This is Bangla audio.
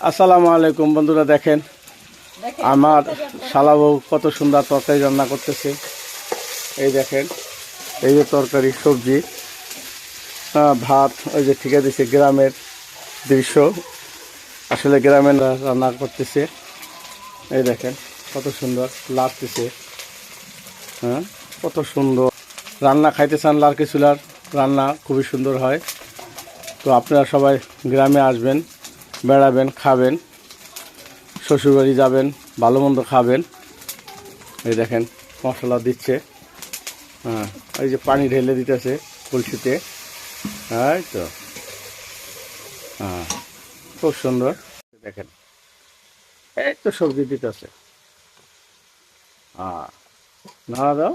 আসসালামু আলাইকুম বন্ধুরা, দেখেন আমার শালাবউ কত সুন্দর তরকারি রান্না করতেছে। এই দেখেন, এই যে তরকারি, সবজি, ভাত, ওই যে ঠিকা দিছে। গ্রামের দৃশ্য, আসলে গ্রামের রান্না করতেছে। এই দেখেন কত সুন্দর লাগতেছে। হ্যাঁ, কত সুন্দর রান্না। খাইতে চান লার্কি চুলার রান্না খুবই সুন্দর হয়। তো আপনারা সবাই গ্রামে আসবেন, বেড়াবেন, খাবেন, শ্বশুরবাড়ি যাবেন, ভালো মন্দ খাবেন। এই দেখেন মশলা দিচ্ছে। হ্যাঁ, এই যে পানি ঢেলে দিতেছে কলসিতে। এই তো, হ্যাঁ, খুব সুন্দর। দেখেন এই তো সবজি দিতেছে। হ্যাঁ, নাড়া দাও।